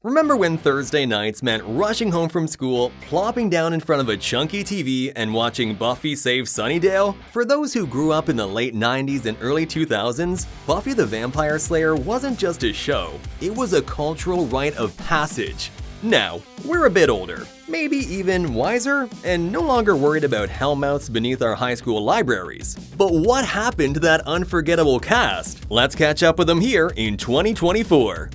Remember when Thursday nights meant rushing home from school, plopping down in front of a chunky TV, and watching Buffy save Sunnydale? For those who grew up in the late 90s and early 2000s, Buffy the Vampire Slayer wasn't just a show, it was a cultural rite of passage. Now, we're a bit older, maybe even wiser, and no longer worried about Hellmouths beneath our high school libraries. But what happened to that unforgettable cast? Let's catch up with them here in 2024.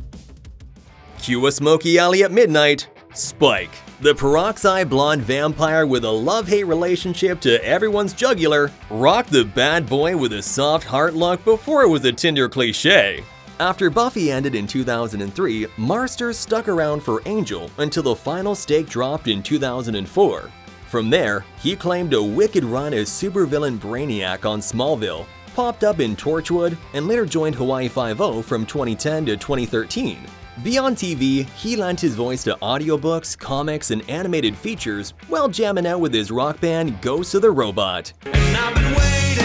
Cue a smoky alley at midnight. Spike, the peroxide blonde vampire with a love-hate relationship to everyone's jugular, rocked the bad boy with a soft heart look before it was a Tinder cliche. After Buffy ended in 2003, Marsters stuck around for Angel until the final stake dropped in 2004. From there, he claimed a wicked run as supervillain Brainiac on Smallville, popped up in Torchwood, and later joined Hawaii Five-0 from 2010 to 2013. Beyond TV, he lent his voice to audiobooks, comics, and animated features while jamming out with his rock band Ghost of the Robot. And I've been waiting,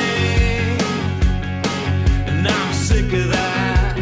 and I'm sick of that.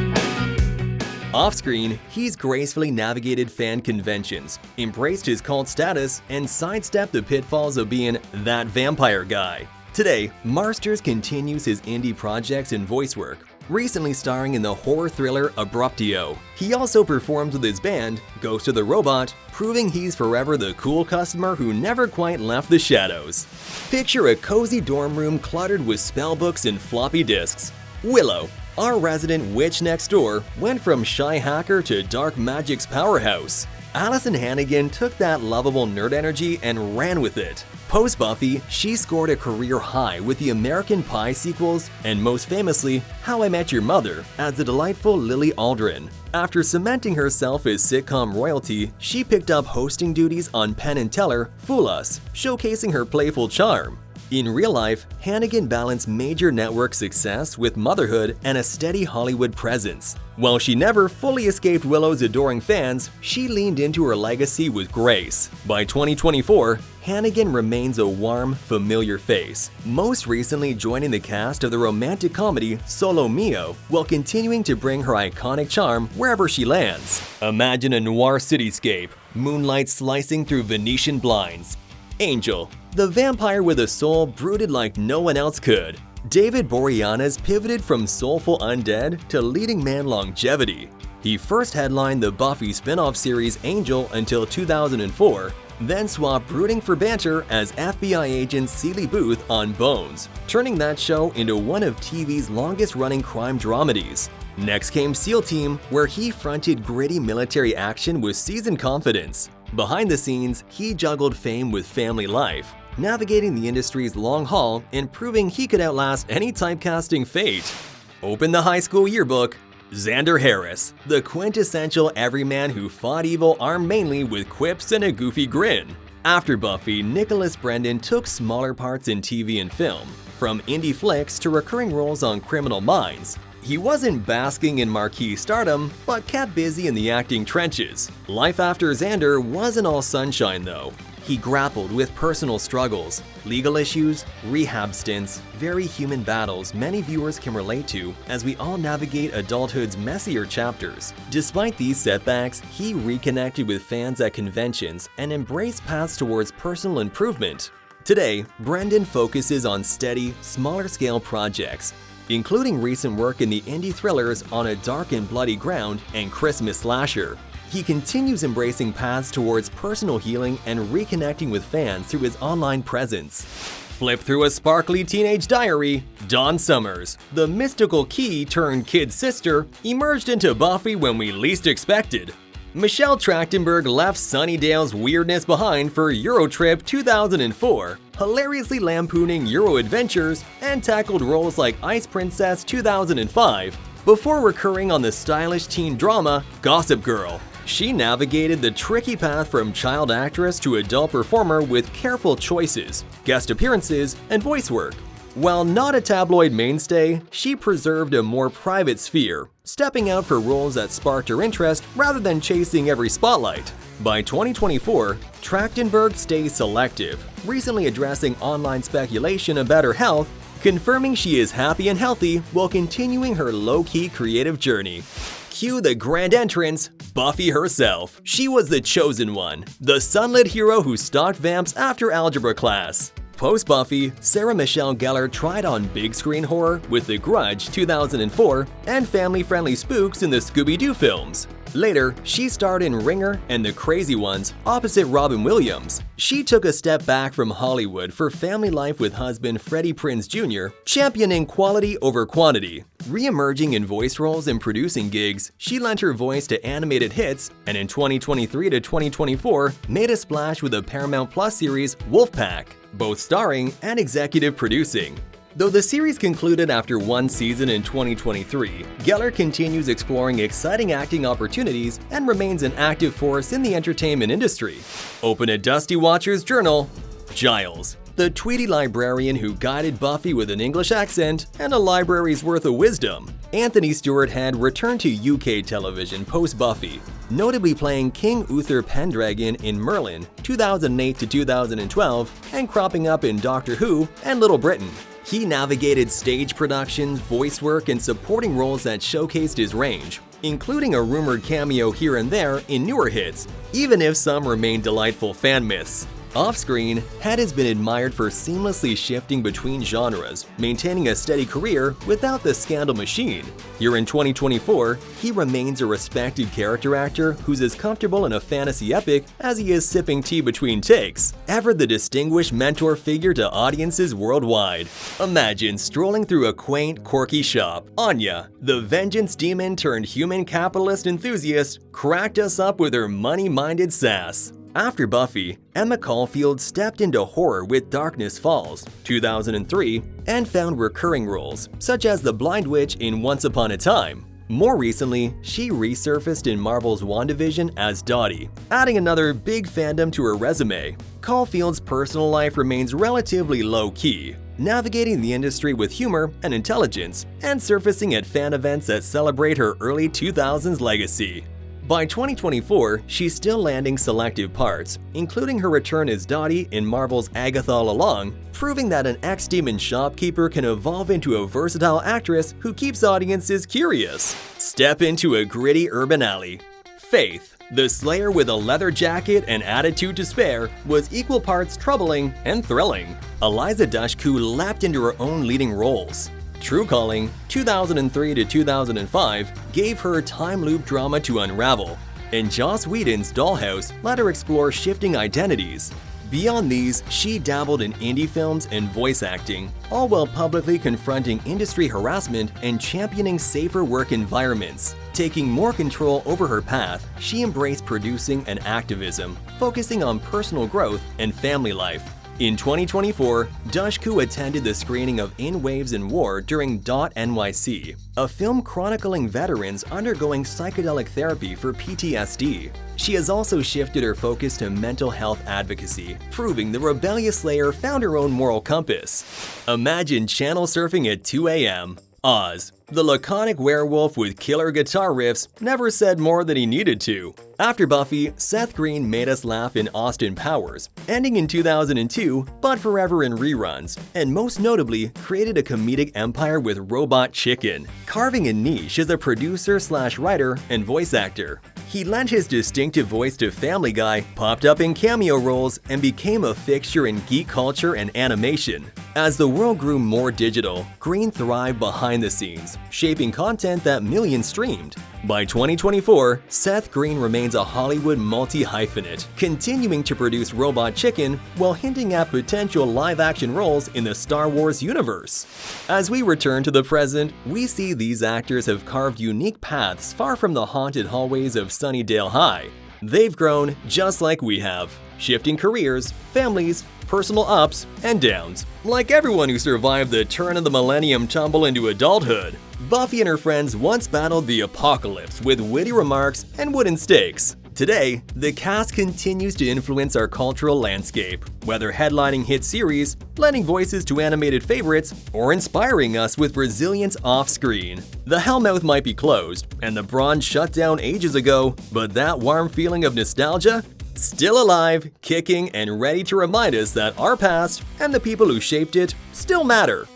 Off-screen, he's gracefully navigated fan conventions, embraced his cult status, and sidestepped the pitfalls of being that vampire guy. Today, Marsters continues his indie projects and voice work, recently starring in the horror thriller Abruptio. He also performs with his band, Ghost of the Robot, proving he's forever the cool customer who never quite left the shadows. Picture a cozy dorm room cluttered with spellbooks and floppy disks. Willow, our resident witch next door, went from shy hacker to dark magic's powerhouse. Alison Hanigan took that lovable nerd energy and ran with it. Post-Buffy, she scored a career high with the American Pie sequels and most famously, How I Met Your Mother as the delightful Lily Aldrin. After cementing herself as sitcom royalty, she picked up hosting duties on Penn & Teller, Fool Us, showcasing her playful charm. In real life, Hanigan balanced major network success with motherhood and a steady Hollywood presence. While she never fully escaped Willow's adoring fans, she leaned into her legacy with grace. By 2024, Hanigan remains a warm, familiar face, most recently joining the cast of the romantic comedy Solo Mio, while continuing to bring her iconic charm wherever she lands. Imagine a noir cityscape, moonlight slicing through Venetian blinds. Angel, the vampire with a soul brooded like no one else could. David Boreanaz pivoted from soulful undead to leading man longevity. He first headlined the Buffy spin-off series Angel until 2004, then swapped brooding for banter as FBI agent Celie Booth on Bones, turning that show into one of TV's longest-running crime dramedies. Next came SEAL Team, where he fronted gritty military action with seasoned confidence. Behind the scenes, he juggled fame with family life, navigating the industry's long haul and proving he could outlast any typecasting fate. Open the high school yearbook. Xander Harris, the quintessential everyman who fought evil armed mainly with quips and a goofy grin. After Buffy, Nicholas Brendon took smaller parts in TV and film, from indie flicks to recurring roles on Criminal Minds. He wasn't basking in marquee stardom, but kept busy in the acting trenches. Life after Xander wasn't all sunshine though. He grappled with personal struggles, legal issues, rehab stints, very human battles many viewers can relate to as we all navigate adulthood's messier chapters. Despite these setbacks, he reconnected with fans at conventions and embraced paths towards personal improvement. Today, Brendon focuses on steady, smaller-scale projects, including recent work in the indie thrillers On a Dark and Bloody Ground and Christmas Slasher. He continues embracing paths towards personal healing and reconnecting with fans through his online presence. Flip through a sparkly teenage diary. Dawn Summers, the mystical key turned kid sister, emerged into Buffy when we least expected. Michelle Trachtenberg left Sunnydale's weirdness behind for Eurotrip 2004, hilariously lampooning Euro adventures, and tackled roles like Ice Princess 2005, before recurring on the stylish teen drama Gossip Girl. She navigated the tricky path from child actress to adult performer with careful choices, guest appearances, and voice work. While not a tabloid mainstay, she preserved a more private sphere, stepping out for roles that sparked her interest rather than chasing every spotlight. By 2024, Trachtenberg stays selective, recently addressing online speculation about her health, confirming she is happy and healthy while continuing her low-key creative journey. Cue the grand entrance, Buffy herself. She was the chosen one, the sunlit hero who stalked vamps after algebra class. Post-Buffy, Sarah Michelle Gellar tried on big screen horror with The Grudge 2004 and family-friendly spooks in the Scooby-Doo films. Later, she starred in Ringer and The Crazy Ones opposite Robin Williams. She took a step back from Hollywood for family life with husband Freddie Prinze Jr., championing quality over quantity. Re-emerging in voice roles and producing gigs, she lent her voice to animated hits, and in 2023 to 2024 made a splash with the Paramount Plus series Wolfpack, both starring and executive producing. Though the series concluded after one season in 2023, Gellar continues exploring exciting acting opportunities and remains an active force in the entertainment industry. Open a Dusty Watcher's journal. Giles, the Tweety librarian who guided Buffy with an English accent and a library's worth of wisdom. Anthony Stewart had returned to UK television post-Buffy, notably playing King Uther Pendragon in Merlin 2008 to 2012 and cropping up in Doctor Who and Little Britain. He navigated stage productions, voice work, and supporting roles that showcased his range, including a rumored cameo here and there in newer hits, even if some remain delightful fan myths. Off-screen, Head has been admired for seamlessly shifting between genres, maintaining a steady career without the scandal machine. Here in 2024, he remains a respected character actor who's as comfortable in a fantasy epic as he is sipping tea between takes, ever the distinguished mentor figure to audiences worldwide. Imagine strolling through a quaint, quirky shop. Anya, the vengeance demon turned human capitalist enthusiast, cracked us up with her money-minded sass. After Buffy, Emma Caulfield stepped into horror with Darkness Falls, 2003, and found recurring roles, such as the Blind Witch in Once Upon a Time. More recently, she resurfaced in Marvel's WandaVision as Dottie, adding another big fandom to her resume. Caulfield's personal life remains relatively low-key, navigating the industry with humor and intelligence, and surfacing at fan events that celebrate her early 2000s legacy. By 2024, she's still landing selective parts, including her return as Dottie in Marvel's Agatha All Along, proving that an ex-demon shopkeeper can evolve into a versatile actress who keeps audiences curious. Step into a gritty urban alley. Faith, the Slayer with a leather jacket and attitude to spare, was equal parts troubling and thrilling. Eliza Duffield leapt into her own leading roles. True Calling, 2003 to 2005, gave her time loop drama to unravel, and Joss Whedon's Dollhouse let her explore shifting identities. Beyond these, she dabbled in indie films and voice acting, all while publicly confronting industry harassment and championing safer work environments. Taking more control over her path, she embraced producing and activism, focusing on personal growth and family life. In 2024, Duffield attended the screening of In Waves and War during .NYC, a film chronicling veterans undergoing psychedelic therapy for PTSD. She has also shifted her focus to mental health advocacy, proving the rebellious Slayer found her own moral compass. Imagine channel surfing at 2 a.m. Oz, the laconic werewolf with killer guitar riffs, never said more than he needed to. After Buffy, Seth Green made us laugh in Austin Powers, ending in 2002, but forever in reruns, and most notably created a comedic empire with Robot Chicken, carving a niche as a producer/writer and voice actor. He lent his distinctive voice to Family Guy, popped up in cameo roles, and became a fixture in geek culture and animation. As the world grew more digital, Green thrived behind the scenes, shaping content that millions streamed. By 2024, Seth Green remains a Hollywood multi-hyphenate, continuing to produce Robot Chicken while hinting at potential live-action roles in the Star Wars universe. As we return to the present, we see these actors have carved unique paths far from the haunted hallways of Sunnydale High. They've grown just like we have, shifting careers, families, personal ups and downs. Like everyone who survived the turn of the millennium tumble into adulthood, Buffy and her friends once battled the apocalypse with witty remarks and wooden stakes. Today, the cast continues to influence our cultural landscape, whether headlining hit series, lending voices to animated favorites, or inspiring us with resilience off-screen. The Hellmouth might be closed, and the Bronze shut down ages ago, but that warm feeling of nostalgia? Still alive, kicking, and ready to remind us that our past and the people who shaped it still matter.